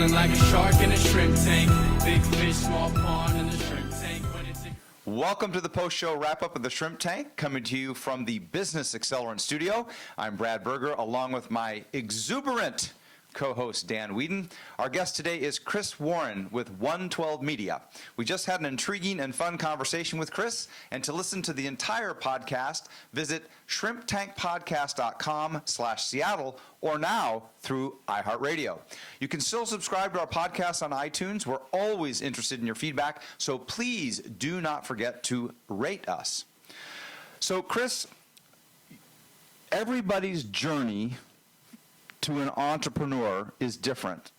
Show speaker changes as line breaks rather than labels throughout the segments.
feeling like a shark in a shrimp tank. Big fish, small pond in the shrimp tank.
Welcome to the post-show wrap-up of the Shrimp Tank, coming to you from the Business Accelerant Studio. I'm Brad Berger, along with my exuberant co-host Dan Whedon. Our guest today is Chris Warren with 112 Media. We just had an intriguing and fun conversation with Chris, and to listen to the entire podcast, visit shrimptankpodcast.com/Seattle or now through iHeartRadio. You can still subscribe to our podcast on iTunes. We're always interested in your feedback, so please do not forget to rate us. So, Chris, everybody's journey to an entrepreneur is different.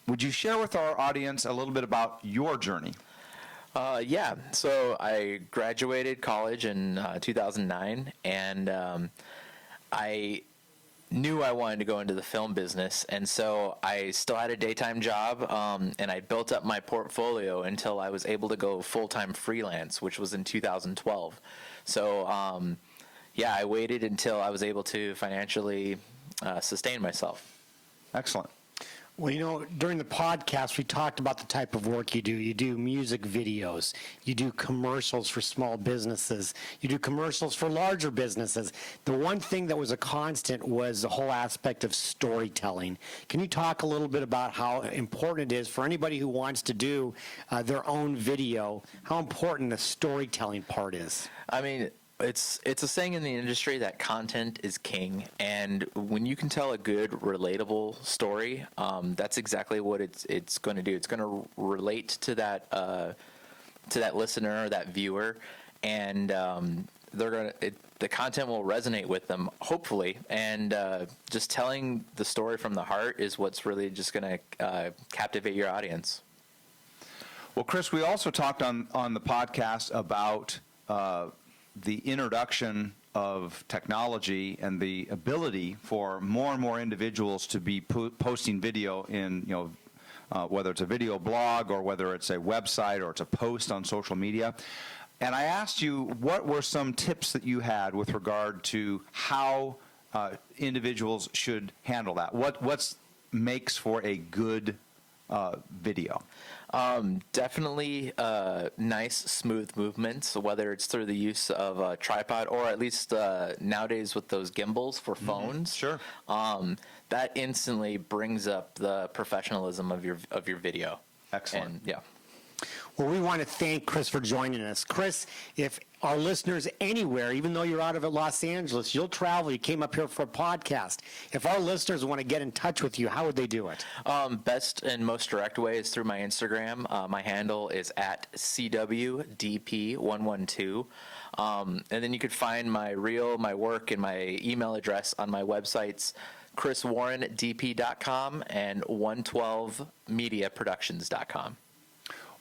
Would you share with our audience a little bit about your journey?
Yeah, so I graduated college in 2009, and I knew I wanted to go into the film business, and so I still had a daytime job, and I built up my portfolio until I was able to go full-time freelance, which was in 2012. So, yeah, I waited until I was able to financially sustain myself.
Excellent.
Well, you know, during the podcast, we talked about the type of work you do. You do music videos. You do commercials for small businesses. You do commercials for larger businesses. The one thing that was a constant was the whole aspect of storytelling. Can you talk a little bit about how important it is for anybody who wants to do their own video, how important the storytelling part is?
I mean, it's a saying in the industry that content is king, and when you can tell a good, relatable story, that's exactly what it's going to do. It's going to relate to that listener or that viewer, and the content will resonate with them, hopefully. And just telling the story from the heart is what's really just going to captivate your audience.
Well, Chris, we also talked on the podcast about the introduction of technology and the ability for more and more individuals to be posting video in, whether it's a video blog or whether it's a website or it's a post on social media. And I asked you, what were some tips that you had with regard to how individuals should handle that? What makes for a good video?
Definitely nice, smooth movements, whether it's through the use of a tripod or at least nowadays with those gimbals for phones.
Sure.
That instantly brings up the professionalism of your video.
Excellent.
And, yeah.
Well, we want to thank Chris for joining us. Chris, if our listeners anywhere, even though you're out of Los Angeles, you'll travel, you came up here for a podcast. If our listeners want to get in touch with you, how would they do it?
Best and most direct way is through my Instagram. My handle is at CWDP112. And then you could find my work, and my email address on my websites, chriswarrendp.com and 112mediaproductions.com.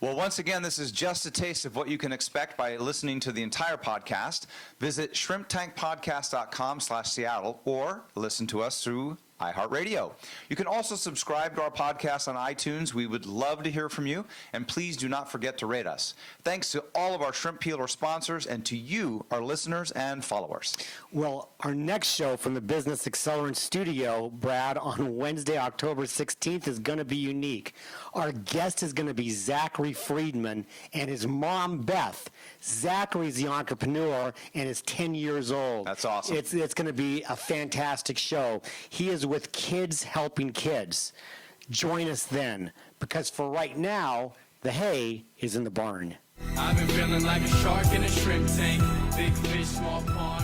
Well, once again, this is just a taste of what you can expect by listening to the entire podcast. Visit shrimptankpodcast.com/Seattle or listen to us through iHeartRadio. You can also subscribe to our podcast on iTunes. We would love to hear from you, and please do not forget to rate us. Thanks to all of our Shrimp Peeler sponsors and to you, our listeners and followers.
Well, our next show from the Business Accelerant Studio, Brad, on Wednesday, October 16th is going to be unique. Our guest is going to be Zachary Friedman and his mom, Beth. Zachary's the entrepreneur and is 10 years old.
That's awesome.
It's going to be a fantastic show. He is with Kids Helping Kids. Join us then, because for right now, the hay is in the barn.
I've been feeling like a shark in a shrimp tank. Big fish, small pond.